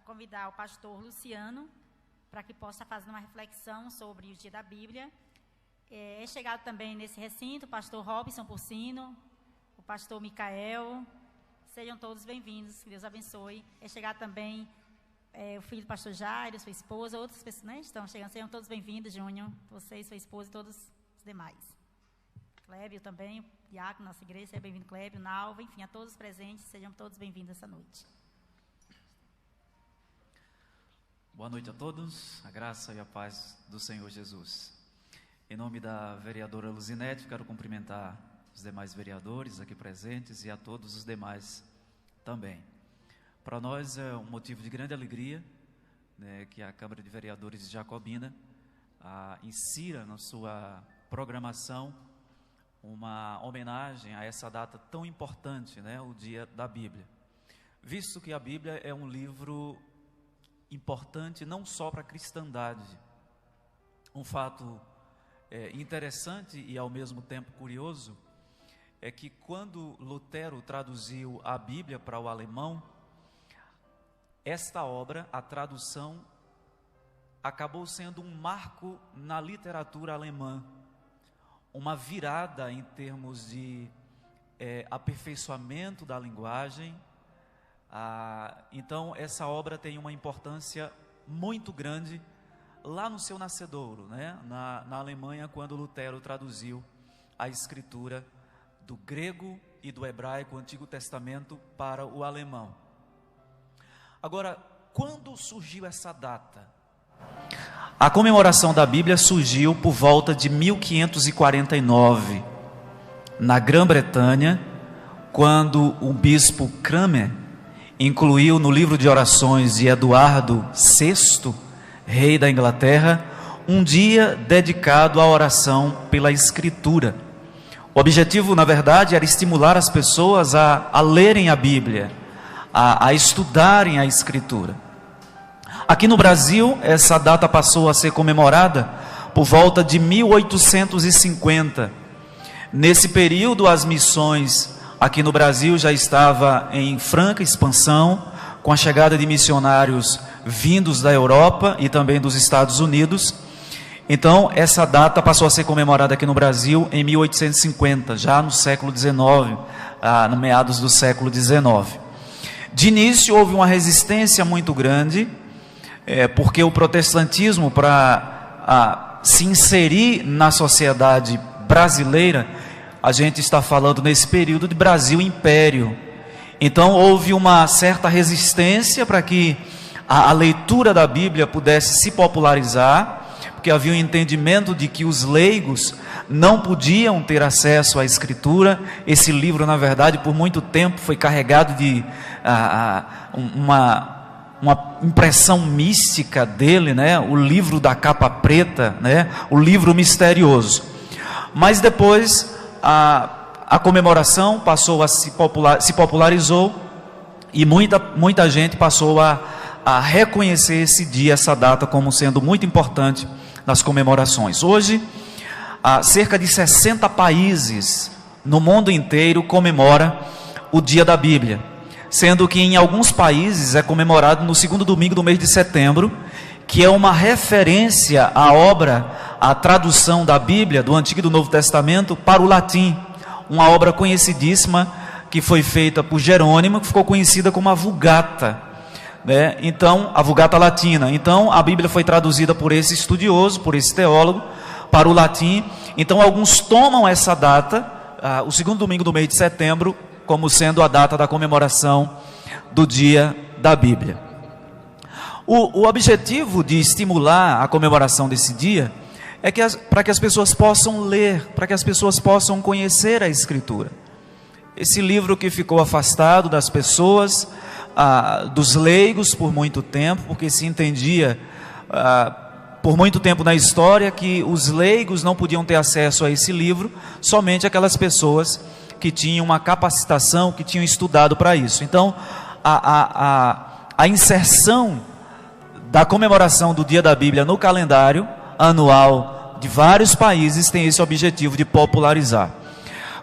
Convidar o pastor Luciano para que possa fazer uma reflexão sobre o dia da Bíblia. É chegado também nesse recinto o pastor Robson Porcino, o pastor Micael. Sejam todos bem-vindos, que Deus abençoe. É chegado também o filho do pastor Jairo, sua esposa, outras pessoas, né, estão chegando. Sejam todos bem-vindos, Júnior, você, sua esposa e todos os demais. Clébio também, diácono da nossa igreja, seja bem-vindo, Clébio, Nalva, enfim, a todos os presentes, sejam todos bem-vindos essa noite. Boa noite a todos, a graça e a paz do Senhor Jesus. Em nome da vereadora Luzinete, quero cumprimentar os demais vereadores aqui presentes e a todos os demais também. Para nós é um motivo de grande alegria, né, que a Câmara de Vereadores de Jacobina insira na sua programação uma homenagem a essa data tão importante, né, o Dia da Bíblia. Visto que a Bíblia é um livro importante não só para a cristandade. Um fato interessante e ao mesmo tempo curioso é que quando Lutero traduziu a Bíblia para o alemão, esta obra, a tradução, acabou sendo um marco na literatura alemã, uma virada em termos de aperfeiçoamento da linguagem. Então essa obra tem uma importância muito grande lá no seu nascedouro, né? na Alemanha, quando Lutero traduziu a escritura do grego e do hebraico, o Antigo Testamento, para o alemão. Agora, quando surgiu essa data? A comemoração da Bíblia surgiu por volta de 1549, na Grã-Bretanha, quando o bispo Cranmer incluiu no livro de orações de Eduardo VI, rei da Inglaterra, um dia dedicado à oração pela Escritura. O objetivo, na verdade, era estimular as pessoas a lerem a Bíblia, a estudarem a Escritura. Aqui no Brasil, essa data passou a ser comemorada por volta de 1850. Nesse período, as missões aqui no Brasil já estava em franca expansão, com a chegada de missionários vindos da Europa e também dos Estados Unidos. Então, essa data passou a ser comemorada aqui no Brasil em 1850, já no século XIX, no meados do século XIX. De início, houve uma resistência muito grande, porque o protestantismo, para se inserir na sociedade brasileira, a gente está falando nesse período de Brasil Império. Então houve uma certa resistência para que a leitura da Bíblia pudesse se popularizar, porque havia um entendimento de que os leigos não podiam ter acesso à Escritura. Esse livro, na verdade, por muito tempo foi carregado de uma impressão mística dele, né? O livro da capa preta, né? O livro misterioso. Mas depois a comemoração passou a se popularizou e muita gente passou a reconhecer esse dia, essa data, como sendo muito importante nas comemorações. Hoje, cerca de 60 países no mundo inteiro comemoram o Dia da Bíblia, sendo que em alguns países é comemorado no segundo domingo do mês de setembro, que é uma referência à obra, à tradução da Bíblia, do Antigo e do Novo Testamento, para o latim, uma obra conhecidíssima que foi feita por Jerônimo, que ficou conhecida como a Vulgata, né? Então, a Vulgata Latina. Então, a Bíblia foi traduzida por esse estudioso, por esse teólogo, para o latim. Então, alguns tomam essa data, o segundo domingo do mês de setembro, como sendo a data da comemoração do Dia da Bíblia. O objetivo de estimular a comemoração desse dia é para que as pessoas possam ler, para que as pessoas possam conhecer a Escritura. Esse livro que ficou afastado das pessoas, dos leigos por muito tempo, porque se entendia por muito tempo na história que os leigos não podiam ter acesso a esse livro, somente aquelas pessoas que tinham uma capacitação, que tinham estudado para isso. Então, a inserção da comemoração do Dia da Bíblia no calendário anual de vários países tem esse objetivo de popularizar.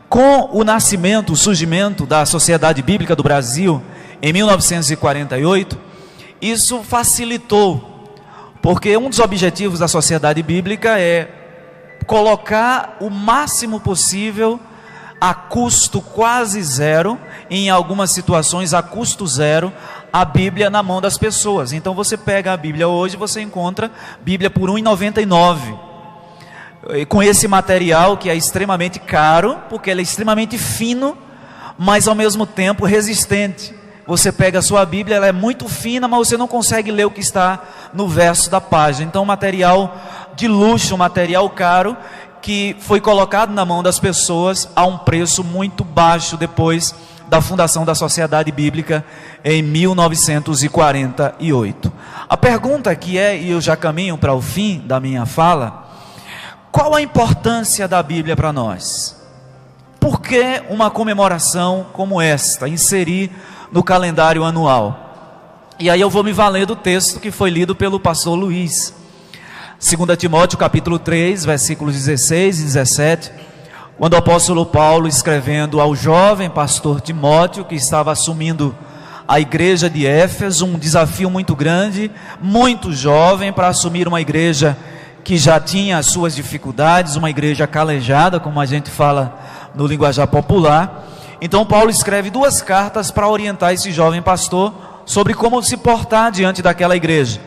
Com o nascimento, o surgimento da Sociedade Bíblica do Brasil, em 1948, isso facilitou, porque um dos objetivos da Sociedade Bíblica é colocar o máximo possível a custo quase zero, em algumas situações a custo zero, a Bíblia na mão das pessoas. Então você pega a Bíblia hoje, você encontra Bíblia por R$ 1,99, com esse material que é extremamente caro, porque ele é extremamente fino, mas ao mesmo tempo resistente. Você pega a sua Bíblia, ela é muito fina, mas você não consegue ler o que está no verso da página. Então, material de luxo, material caro, que foi colocado na mão das pessoas a um preço muito baixo depois da fundação da Sociedade Bíblica em 1948. A pergunta que é, e eu já caminho para o fim da minha fala: qual a importância da Bíblia para nós? Por que uma comemoração como esta, inserir no calendário anual? E aí eu vou me valer do texto que foi lido pelo pastor Luiz, 2 Timóteo capítulo 3, versículos 16 e 17, quando o apóstolo Paulo, escrevendo ao jovem pastor Timóteo, que estava assumindo a igreja de Éfeso, um desafio muito grande, muito jovem, para assumir uma igreja que já tinha as suas dificuldades, uma igreja calejada, como a gente fala no linguajar popular. Então Paulo escreve 2 cartas para orientar esse jovem pastor sobre como se portar diante daquela igreja.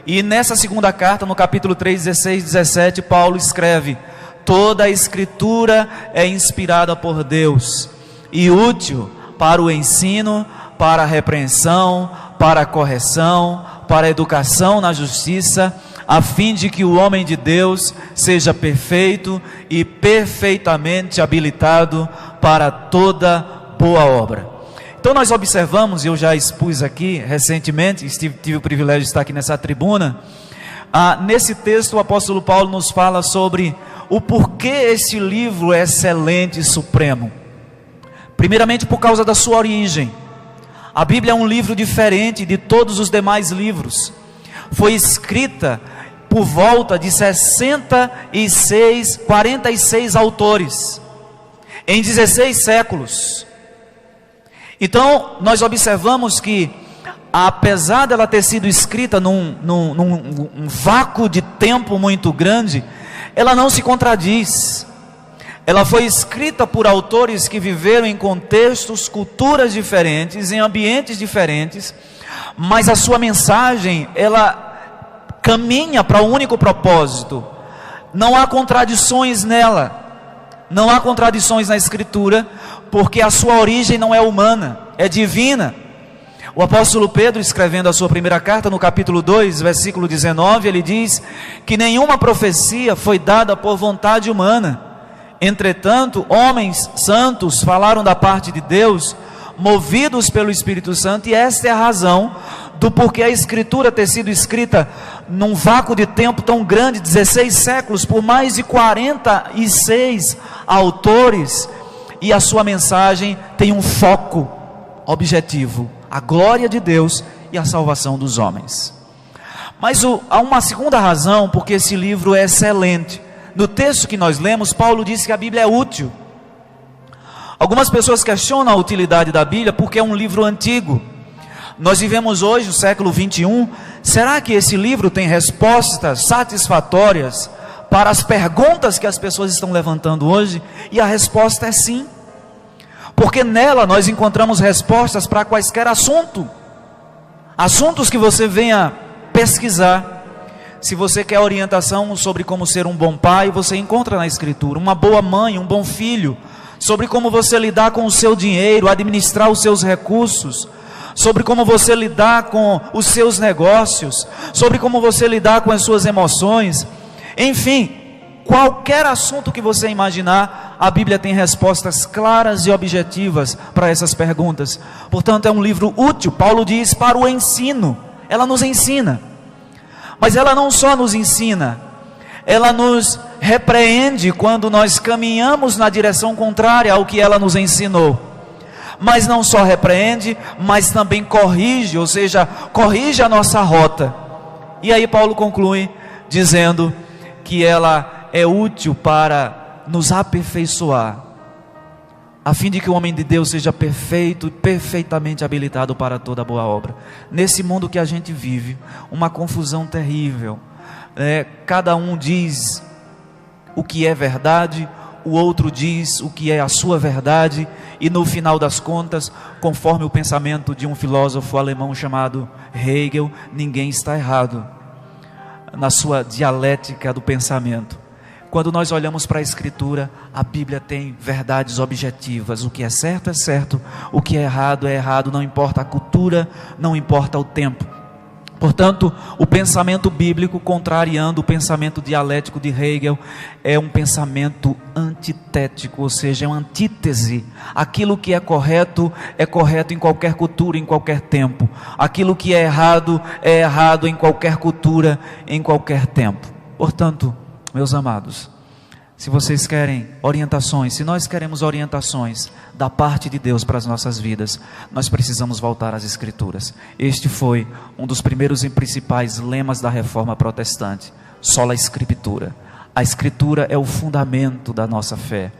E nessa segunda carta, no capítulo 3, 16 e 17, Paulo escreve: toda a escritura é inspirada por Deus e útil para o ensino, para a repreensão, para a correção, para a educação na justiça, a fim de que o homem de Deus seja perfeito e perfeitamente habilitado para toda boa obra. Então nós observamos, e eu já expus aqui recentemente, tive o privilégio de estar aqui nessa tribuna, nesse texto o apóstolo Paulo nos fala sobre o porquê esse livro é excelente e supremo. Primeiramente por causa da sua origem. A Bíblia é um livro diferente de todos os demais livros. Foi escrita por volta de 46 autores, em 16 séculos. Então, nós observamos que, apesar dela ter sido escrita num vácuo de tempo muito grande, ela não se contradiz. Ela foi escrita por autores que viveram em contextos, culturas diferentes, em ambientes diferentes, mas a sua mensagem, ela caminha para um único propósito. Não há contradições nela, não há contradições na Escritura, porque a sua origem não é humana, é divina. O apóstolo Pedro, escrevendo a sua primeira carta, no capítulo 2, versículo 19, ele diz que nenhuma profecia foi dada por vontade humana. Entretanto, homens santos falaram da parte de Deus, movidos pelo Espírito Santo, e esta é a razão do porquê a Escritura ter sido escrita num vácuo de tempo tão grande, 16 séculos, por mais de 46 autores, e a sua mensagem tem um foco objetivo: a glória de Deus e a salvação dos homens. Mas há uma segunda razão porque esse livro é excelente. No texto que nós lemos, Paulo disse que a Bíblia é útil. Algumas pessoas questionam a utilidade da Bíblia porque é um livro antigo. Nós vivemos hoje, no século 21, será que esse livro tem respostas satisfatórias para as perguntas que as pessoas estão levantando hoje? E a resposta é sim, porque nela nós encontramos respostas para quaisquer assuntos que você venha pesquisar. Se você quer orientação sobre como ser um bom pai, você encontra na Escritura. Uma boa mãe, um bom filho, sobre como você lidar com o seu dinheiro, administrar os seus recursos, sobre como você lidar com os seus negócios, sobre como você lidar com as suas emoções. Enfim, qualquer assunto que você imaginar, a Bíblia tem respostas claras e objetivas para essas perguntas. Portanto, é um livro útil. Paulo diz para o ensino. Ela nos ensina. Mas ela não só nos ensina, ela nos repreende quando nós caminhamos na direção contrária ao que ela nos ensinou. Mas não só repreende, mas também corrige, ou seja, corrige a nossa rota. E aí Paulo conclui dizendo que ela é útil para nos aperfeiçoar, a fim de que o homem de Deus seja perfeito e perfeitamente habilitado para toda boa obra. Nesse mundo que a gente vive, uma confusão terrível, cada um diz o que é verdade, o outro diz o que é a sua verdade, e no final das contas, conforme o pensamento de um filósofo alemão chamado Hegel, ninguém está errado na sua dialética do pensamento. Quando nós olhamos para a Escritura, a Bíblia tem verdades objetivas. O que é certo, o que é errado, não importa a cultura, não importa o tempo. Portanto, o pensamento bíblico, contrariando o pensamento dialético de Hegel, é um pensamento antitético, ou seja, é uma antítese. Aquilo que é correto em qualquer cultura, em qualquer tempo. Aquilo que é errado em qualquer cultura, em qualquer tempo. Portanto, meus amados, se vocês querem orientações, se nós queremos orientações da parte de Deus para as nossas vidas, nós precisamos voltar às Escrituras. Este foi um dos primeiros e principais lemas da Reforma Protestante: sola Escritura. A Escritura é o fundamento da nossa fé.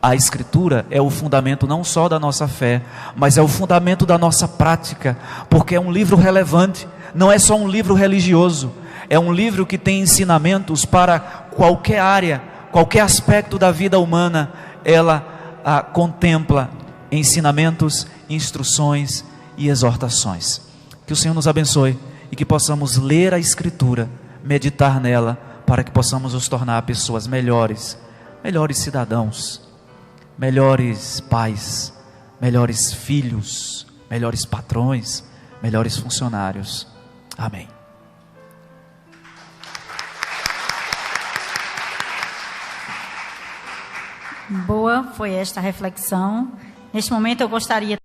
A Escritura é o fundamento não só da nossa fé, mas é o fundamento da nossa prática, porque é um livro relevante, não é só um livro religioso, é um livro que tem ensinamentos para qualquer área, qualquer aspecto da vida humana. Ela contempla ensinamentos, instruções e exortações. Que o Senhor nos abençoe e que possamos ler a Escritura, meditar nela, para que possamos nos tornar pessoas melhores, melhores cidadãos, melhores pais, melhores filhos, melhores patrões, melhores funcionários. Amém. Boa foi esta reflexão. Neste momento eu gostaria